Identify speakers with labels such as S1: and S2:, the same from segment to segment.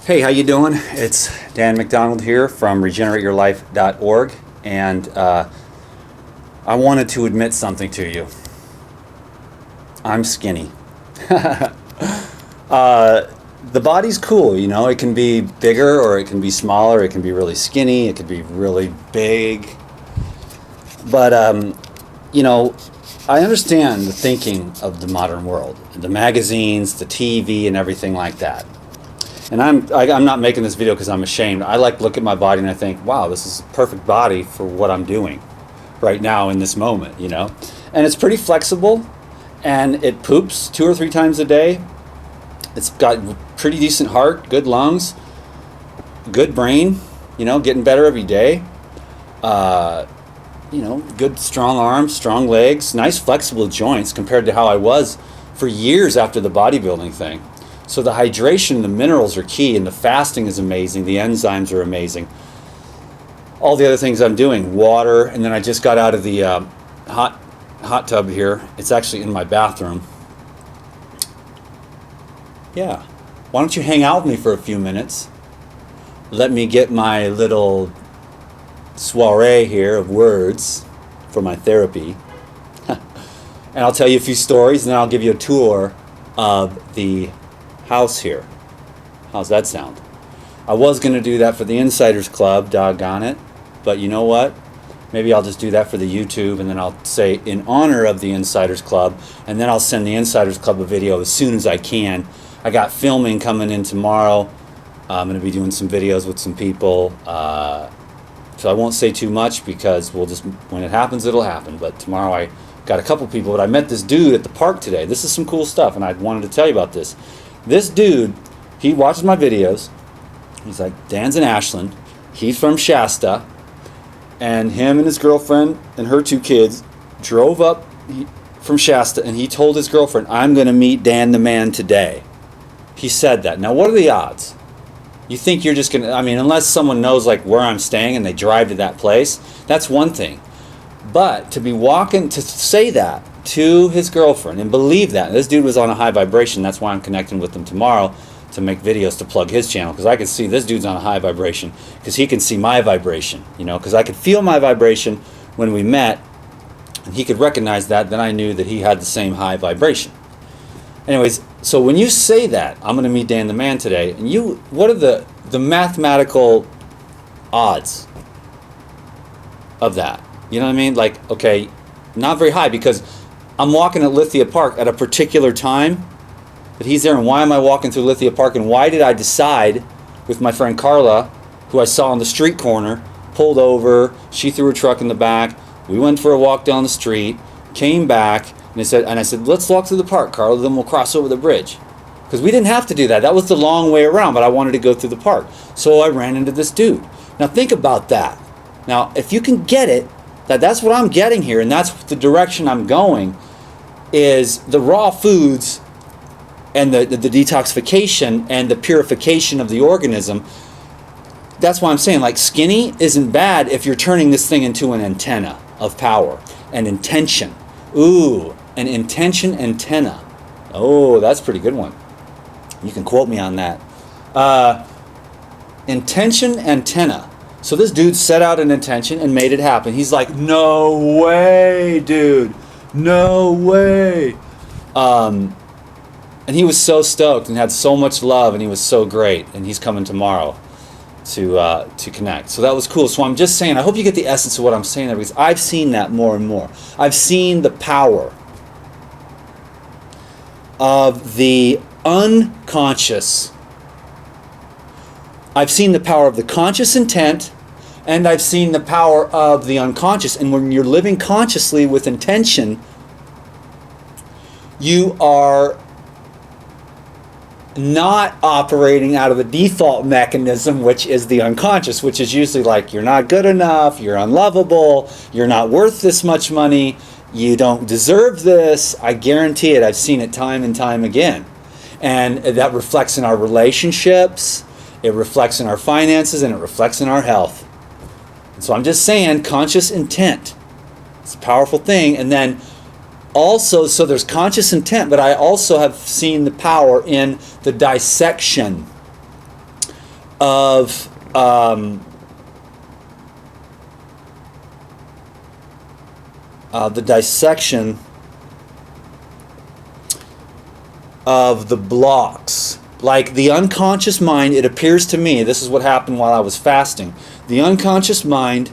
S1: Hey, how you doing? It's Dan McDonald here from regenerateyourlife.org, and I wanted to admit something to you. I'm skinny. The body's cool, you know. It can be bigger or it can be smaller. It can be really skinny. It could be really big. But you know, I understand the thinking of the modern world, the magazines, the TV, and everything like that. And I'm not making this video because I'm ashamed. I like to look at my body and I think, wow, this is a perfect body for what I'm doing right now in this moment, you know. And it's pretty flexible, and it poops 2 or 3 times a day. It's got pretty decent heart, good lungs, good brain, you know, getting better every day. You know, good strong arms, strong legs, nice flexible joints compared to how I was for years after the bodybuilding thing. So the hydration, the minerals are key, and the fasting is amazing. The enzymes are amazing. All the other things I'm doing, water, and then I just got out of the hot tub here. It's actually in my bathroom. Yeah. Why don't you hang out with me for a few minutes? Let me get my little soiree here of words for my therapy. And I'll tell you a few stories, and then I'll give you a tour of the house here. How's that sound? I was going to do that for the Insiders Club, doggone it. But you know what? Maybe I'll just do that for the YouTube, and then I'll say in honor of the Insiders Club, and then I'll send the Insiders Club a video as soon as I can. I got filming coming in tomorrow. I'm going to be doing some videos with some people. So I won't say too much because we'll just, when it happens, it'll happen. But tomorrow I got a couple people, but I met this dude at the park today. This is some cool stuff, and I wanted to tell you about this. This dude, he watches my videos. He's like, Dan's in Ashland. He's from Shasta. And him and his girlfriend and her 2 kids drove up from Shasta, and he told his girlfriend, I'm going to meet Dan the man today. He said that. Now, what are the odds? You think you're just going to, I mean, unless someone knows like where I'm staying and they drive to that place, that's one thing. But to be walking, to say that to his girlfriend and believe that, this dude was on a high vibration. That's why I'm connecting with him tomorrow to make videos to plug his channel, because I can see this dude's on a high vibration because he can see my vibration, you know, because I could feel my vibration when we met, and he could recognize that. Then I knew that he had the same high vibration. Anyways, so when you say that, I'm going to meet Dan the man today, and you, what are the mathematical odds of that? You know what I mean? Like, okay, not very high, because I'm walking at Lithia Park at a particular time that he's there. And why am I walking through Lithia Park? And why did I decide with my friend Carla, who I saw on the street corner, pulled over, she threw her truck in the back, we went for a walk down the street, came back, and I said, let's walk through the park, Carla, then we'll cross over the bridge. Because we didn't have to do that. That was the long way around, but I wanted to go through the park. So I ran into this dude. Now think about that. Now, if you can get it, that's what I'm getting here, and that's the direction I'm going, is the raw foods and the detoxification and the purification of the organism. That's why I'm saying, like, skinny isn't bad if you're turning this thing into an antenna of power and intention. Ooh, an intention antenna. Oh, that's a pretty good one. You can quote me on that. Intention antenna. So this dude set out an intention and made it happen. He's like, no way, dude. No way. And he was so stoked and had so much love, and he was so great. And he's coming tomorrow to connect. So that was cool. So I'm just saying, I hope you get the essence of what I'm saying there, because I've seen that more and more. I've seen the power of the unconscious. I've seen the power of the conscious intent, and I've seen the power of the unconscious. And when you're living consciously with intention, you are not operating out of the default mechanism, which is the unconscious, which is usually like, you're not good enough, you're unlovable, you're not worth this much money, you don't deserve this. I guarantee it. I've seen it time and time again. And that reflects in our relationships, it reflects in our finances, and it reflects in our health. And so I'm just saying, conscious intent, it's a powerful thing. And then also, so there's conscious intent, but I also have seen the power in the dissection of the dissection of the blocks. Like the unconscious mind, it appears to me, this is what happened while I was fasting. The unconscious mind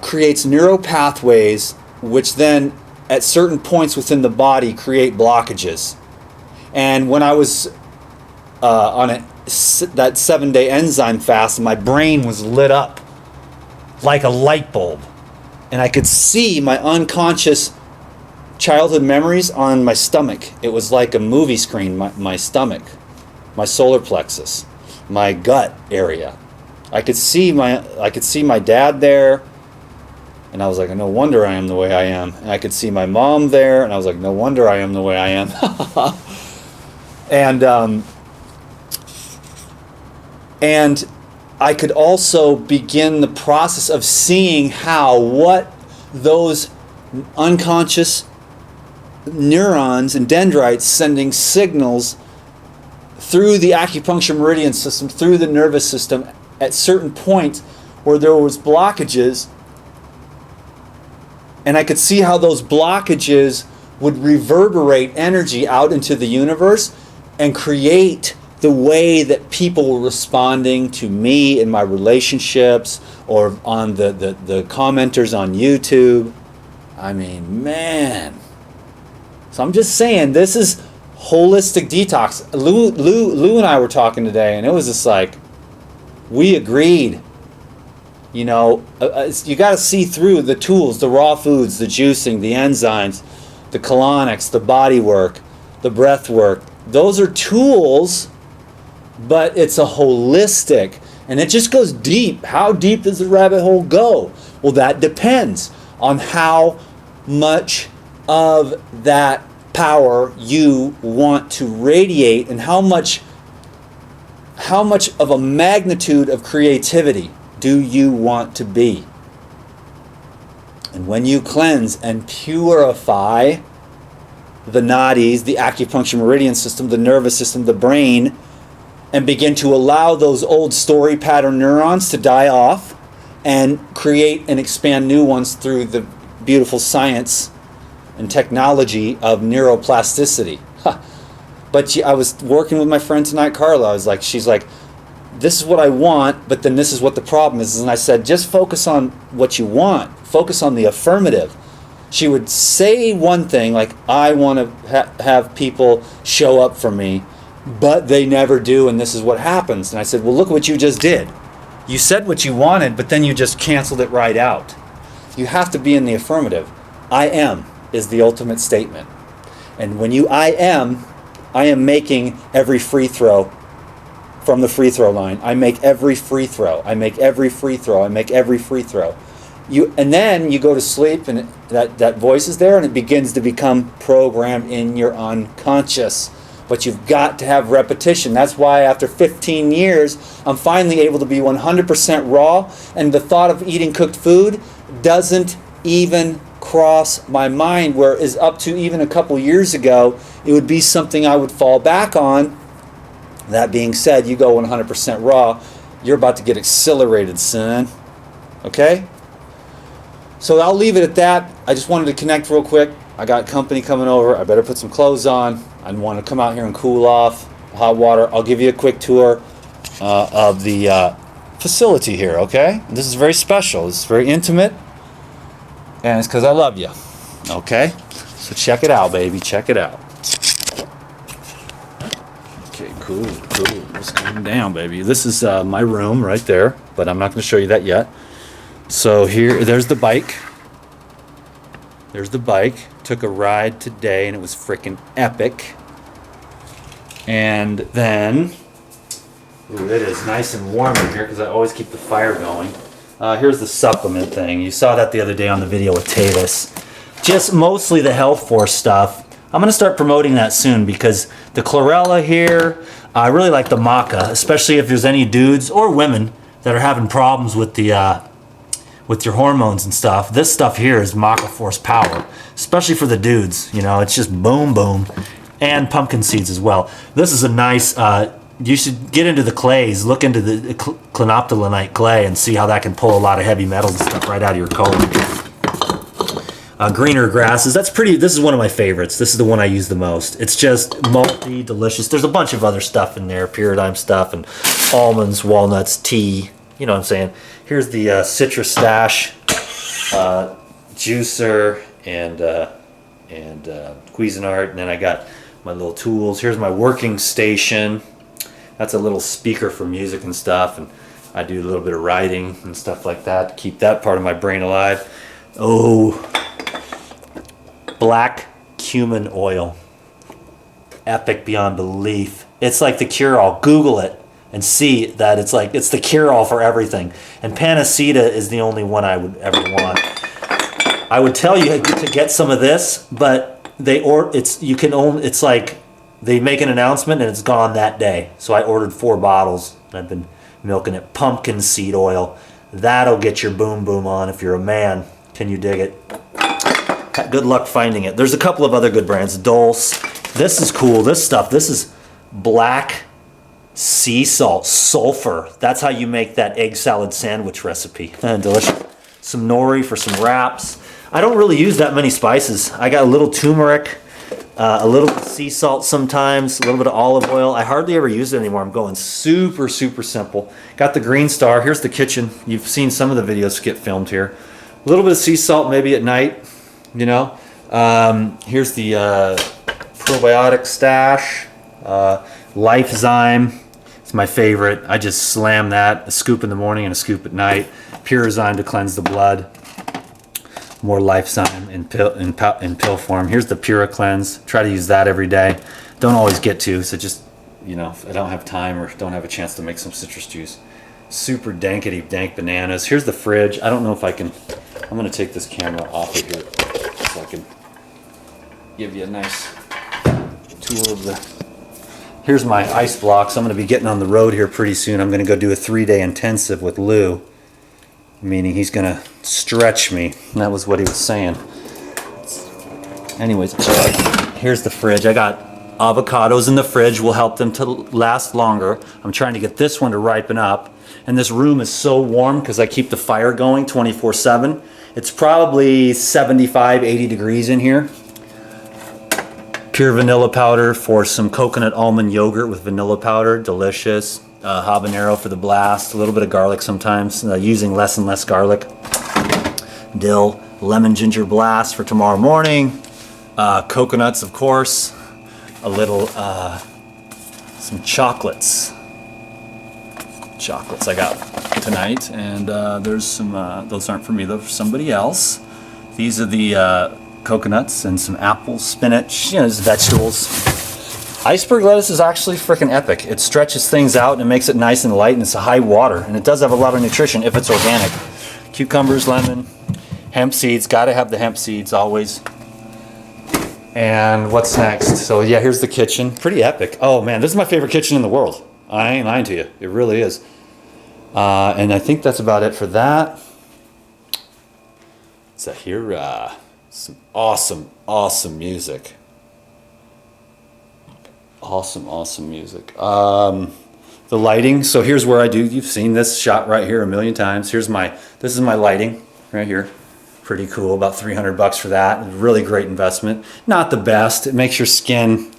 S1: creates neural pathways which then at certain points within the body create blockages. And when I was on that 7-day enzyme fast, my brain was lit up like a light bulb. And I could see my unconscious childhood memories on my stomach. It was like a movie screen, my stomach, my solar plexus, my gut area. I could see my dad there, and I was like, no wonder I am the way I am. And I could see my mom there, and I was like, no wonder I am the way I am. And I could also begin the process of seeing what those unconscious neurons and dendrites sending signals through the acupuncture meridian system, through the nervous system, at certain points where there was blockages, and I could see how those blockages would reverberate energy out into the universe and create the way that people were responding to me in my relationships or on the commenters on YouTube. I mean, man. So I'm just saying, this is holistic detox. Lou and I were talking today, and it was just like, we agreed. You know, you got to see through the tools, the raw foods, the juicing, the enzymes, the colonics, the body work, the breath work. Those are tools, but it's a holistic, and it just goes deep. How deep does the rabbit hole go? Well, that depends on how much of that power you want to radiate and how much of a magnitude of creativity do you want to be. And when you cleanse and purify the nadis, the acupuncture meridian system, the nervous system, the brain, and begin to allow those old story pattern neurons to die off and create and expand new ones through the beautiful science and technology of neuroplasticity. But I was working with my friend tonight, Carla. She's like, this is what I want, but then this is what the problem is. And I said, just focus on what you want. Focus on the affirmative. She would say one thing, like, I want to have people show up for me, but they never do, and this is what happens. And I said, well, look what you just did. You said what you wanted, but then you just canceled it right out. You have to be in the affirmative. I am is the ultimate statement. And when I am making every free throw from the free throw line. I make every free throw. I make every free throw. I make every free throw. And then you go to sleep, and that voice is there, and it begins to become programmed in your unconscious. But you've got to have repetition. That's why after 15 years, I'm finally able to be 100% raw, and the thought of eating cooked food doesn't even cross my mind, whereas up to even a couple years ago, it would be something I would fall back on. That being said, you go 100% raw, you're about to get accelerated, son. Okay? So I'll leave it at that. I just wanted to connect real quick. I got company coming over. I better put some clothes on. I want to come out here and cool off. Hot water. I'll give you a quick tour of the facility here, okay? This is very special. It's very intimate. And it's because I love you. Okay? So check it out, baby. Check it out. Okay, cool. Let's calm down, baby. This is my room right there, but I'm not going to show you that yet. So there's the bike. There's the bike. Took a ride today, and it was freaking epic. And then, it is nice and warm in here because I always keep the fire going. Here's the supplement thing. You saw that the other day on the video with Tavis. Just mostly the Health Force stuff. I'm going to start promoting that soon because the chlorella here, I really like the maca, especially if there's any dudes or women that are having problems with with your hormones and stuff. This stuff here is maca force power, especially for the dudes. You know, it's just boom, boom. And pumpkin seeds as well. This is a nice
S2: you should get into the clays, look into the clinoptilonite clay and see how that can pull a lot of heavy metals and stuff right out of your coal. Greener grasses, this is one of my favorites. This is the one I use the most. It's just malty, delicious. There's a bunch of other stuff in there, pyridine stuff and almonds, walnuts, tea, you know what I'm saying. Here's the citrus stash, juicer, and Cuisinart, and then I got my little tools. Here's my working station. That's a little speaker for music and stuff, and I do a little bit of writing and stuff like that to keep that part of my brain alive. Oh, black cumin oil. Epic beyond belief. It's like the cure-all. Google it and see that it's the cure-all for everything. And Panacea is the only one I would ever want. I would tell you to get some of this, but it's like they make an announcement and it's gone that day. So I ordered 4 bottles and I've been milking it. Pumpkin seed oil. That'll get your boom boom on if you're a man. Can you dig it? Good luck finding it. There's a couple of other good brands. Dulce. This is cool. This stuff. This is black sea salt, sulfur. That's how you make that egg salad sandwich recipe. Delicious. Some nori for some wraps. I don't really use that many spices. I got a little turmeric, a little sea salt sometimes, a little bit of olive oil. I hardly ever use it anymore. I'm going super, super simple. Got the Green Star. Here's the kitchen. You've seen some of the videos get filmed here. A little bit of sea salt maybe at night, you know. Here's the probiotic stash. Lifezyme. It's my favorite. I just slam that. A scoop in the morning and a scoop at night. Purizyme to cleanse the blood. More Lifezyme in pill form. Here's the Pura Cleanse. Try to use that every day. Don't always get to, so just, you know, if I don't have time or don't have a chance to make some citrus juice. Super dankety dank bananas. Here's the fridge. I don't know if I can. I'm going to take this camera off of here so I can give you a nice tour of the. Here's my ice blocks. I'm going to be getting on the road here pretty soon. I'm going to go do a 3-day intensive with Lou. Meaning he's going to stretch me. And that was what he was saying. Anyways, here's the fridge. I got avocados in the fridge. Will help them to last longer. I'm trying to get this one to ripen up. And this room is so warm because I keep the fire going 24/7. It's probably 75, 80 degrees in here. Pure vanilla powder for some coconut almond yogurt with vanilla powder. Delicious. Habanero for the blast, a little bit of garlic sometimes, using less and less garlic. Dill, lemon ginger blast for tomorrow morning. Coconuts, of course. A little, some chocolates. Chocolates I got tonight, and there's some, those aren't for me, those are for somebody else. These are the coconuts and some apples, spinach, you know, just vegetables. Iceberg lettuce is actually freaking epic. It stretches things out and it makes it nice and light, and it's a high water, and it does have a lot of nutrition if it's organic. Cucumbers, lemon, hemp seeds. Gotta have the hemp seeds always. And what's next? So yeah, here's the kitchen. Pretty epic. Oh man, this is my favorite kitchen in the world. I ain't lying to you. It really is. And I think that's about it for that. So here, some awesome music. Awesome music. The lighting. So here's where you've seen this shot right here a million times. This is my lighting right here. Pretty cool. About $300 for that. Really great investment. Not the best. It makes your skin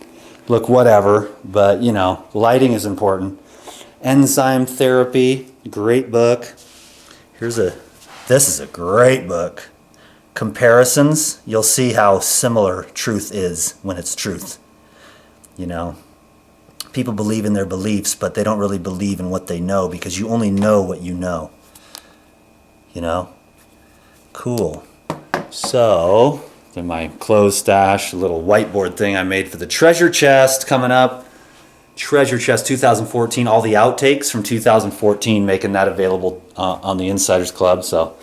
S2: look whatever, but you know, lighting is important. Enzyme Therapy. Great book. This is a great book. Comparisons. You'll see how similar truth is when it's truth. You know, people believe in their beliefs, but they don't really believe in what they know, because you only know what you know. You know? Cool. So, then my clothes stash, a little whiteboard thing I made for the treasure chest coming up. Treasure chest 2014, all the outtakes from 2014, making that available on the Insiders Club. So,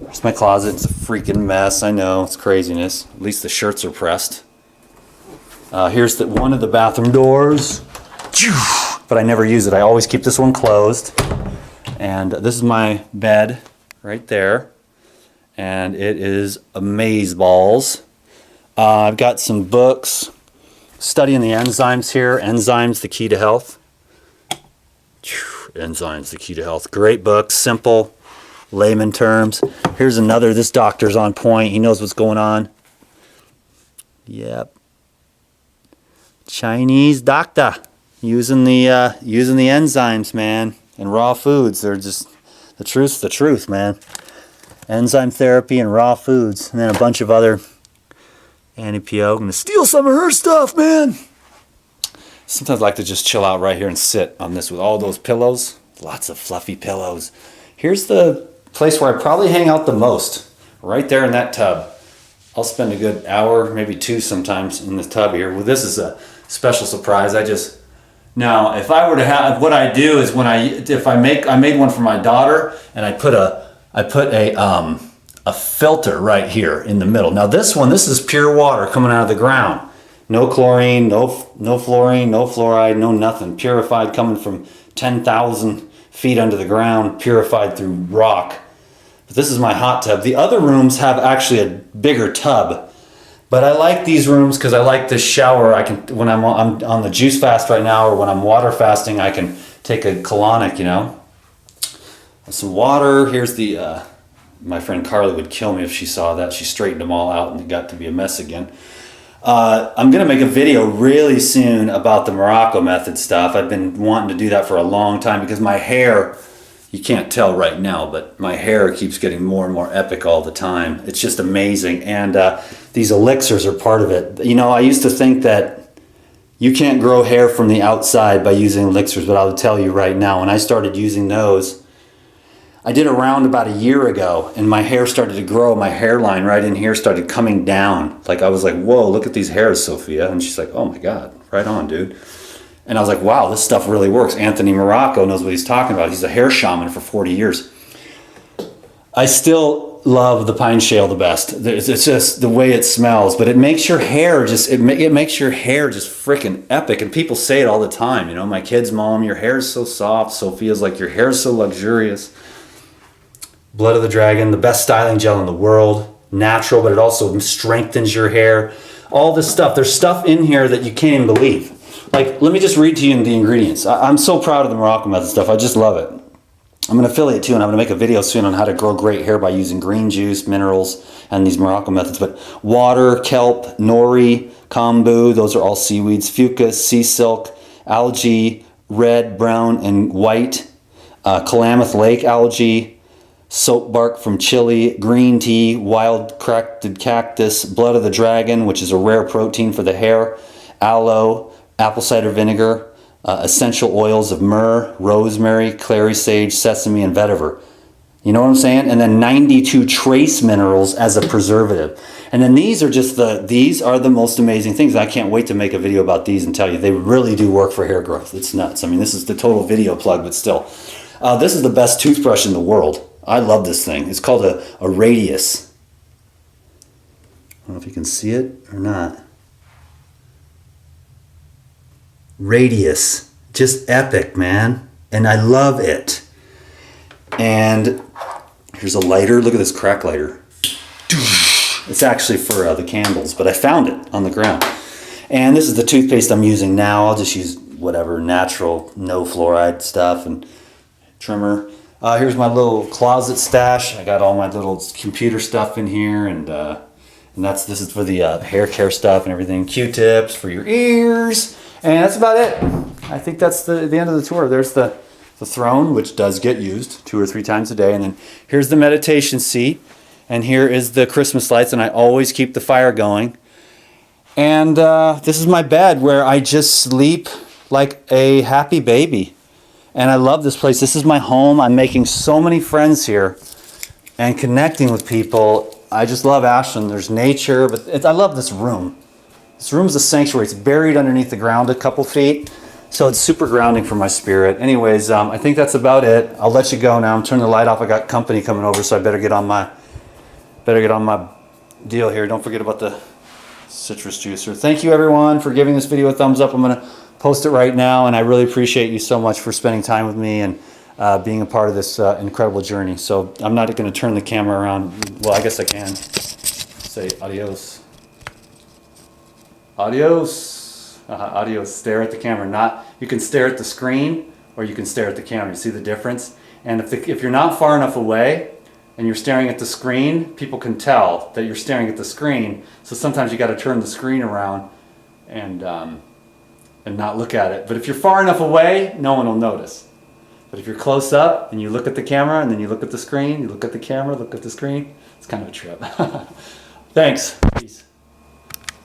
S2: here's my closet. It's a freaking mess. I know, it's craziness. At least the shirts are pressed. Here's one of the bathroom doors, but I never use it. I always keep this one closed. And this is my bed right there, and it is amazeballs. I've got some books studying the enzymes here. Enzymes, the key to health. Enzymes, the Key to Health. Great book, simple, layman terms. Here's another. This doctor's on point. He knows what's going on. Yep. Chinese doctor using the enzymes, man, and raw foods. They're just the truth's the truth, man. Enzyme therapy and raw foods, and then a bunch of other. Annie Pio, gonna steal some of her stuff, man. Sometimes I like to just chill out right here and sit on this with all those pillows. Lots of fluffy pillows. Here's the place where I probably hang out the most. Right there in that tub. I'll spend a good hour, maybe 2 sometimes in the tub here. Well, this is a special surprise. Now, if I were to have, what I do is I made one for my daughter, and I put a filter right here in the middle. Now this is pure water coming out of the ground. No chlorine, no fluorine, no fluoride, no nothing. Purified, coming from 10,000 feet under the ground, purified through rock. But this is my hot tub. The other rooms have actually a bigger tub. But I like these rooms because I like this shower. I can, when I'm on the juice fast right now, or when I'm water fasting, I can take a colonic, you know. Some water. Here's the, my friend Carly would kill me if she saw that. She straightened them all out and it got to be a mess again. I'm going to make a video really soon about the Morocco method stuff. I've been wanting to do that for a long time because my hair, you can't tell right now, but my hair keeps getting more and more epic all the time. It's just amazing. And these elixirs are part of it. You know, I used to think that you can't grow hair from the outside by using elixirs, but I'll tell you right now, when I started using those, I did a round about a year ago, and my hair started to grow. My hairline right in here started coming down. Like, I was like, whoa, look at these hairs, Sophia. And she's like, oh my God, right on, dude. And I was like, wow, this stuff really works. Anthony Morocco knows what he's talking about. He's a hair shaman for 40 years. I still love the pine shale the best. It's just the way it smells, but it makes your hair just, it makes your hair just freaking epic. And people say it all the time. You know, my kids, mom, your hair is so soft. Sophia's like, your hair is so luxurious. Blood of the Dragon, the best styling gel in the world. Natural, but it also strengthens your hair. All this stuff. There's stuff in here that you can't even believe. Like, let me just read to you the ingredients. I'm so proud of the Morocco method stuff. I just love it. I'm an affiliate too, and I'm going to make a video soon on how to grow great hair by using green juice, minerals, and these Morocco methods. But water, kelp, nori, kombu, those are all seaweeds. Fucus, sea silk, algae, red, brown, and white. Klamath Lake algae. Soap bark from Chile, green tea, wild cracked cactus, blood of the dragon, which is a rare protein for the hair, aloe, apple cider vinegar, essential oils of myrrh, rosemary, clary sage, sesame, and vetiver. You know what I'm saying? And then 92 trace minerals as a preservative. And then these are the most amazing things. I can't wait to make a video about these and tell you they really do work for hair growth. It's nuts. I mean, this is the total video plug, but still. This is the best toothbrush in the world. I love this thing. It's called a Radius. I don't know if you can see it or not. Radius. Just epic, man. And I love it. And here's a lighter. Look at this crack lighter. It's actually for the candles, but I found it on the ground. And this is the toothpaste I'm using now. I'll just use whatever natural, no fluoride stuff and trimmer. Here's my little closet stash. I got all my little computer stuff in here, and this is for the hair care stuff and everything. Q-tips for your ears, and that's about it. I think that's the end of the tour. There's the throne, which does get used 2 or 3 times a day, and then here's the meditation seat, and here is the Christmas lights, and I always keep the fire going. And this is my bed where I just sleep like a happy baby. And I love this place. This is my home. I'm making so many friends here and connecting with people. I just love Ashland. There's nature, but I love this room. This room's a sanctuary. It's buried underneath the ground a couple feet, so it's super grounding for my spirit. Anyways, I think that's about it. I'll let you go now. I'm turning the light off. I got company coming over, so I better get on my deal here. Don't forget about the citrus juicer. Thank you, everyone, for giving this video a thumbs up. I'm going to post it right now, and I really appreciate you so much for spending time with me and being a part of this incredible journey. So I'm not going to turn the camera around. Well, I guess I can say adios. Adios. Adios. Stare at the camera. You can stare at the screen, or you can stare at the camera. You see the difference? And if you're not far enough away and you're staring at the screen, people can tell that you're staring at the screen. So sometimes you got to turn the screen around and not look at it. But if you're far enough away, no one will notice. But if you're close up and you look at the camera and then you look at the screen, you look at the camera, look at the screen, it's kind of a trip. Thanks. Peace.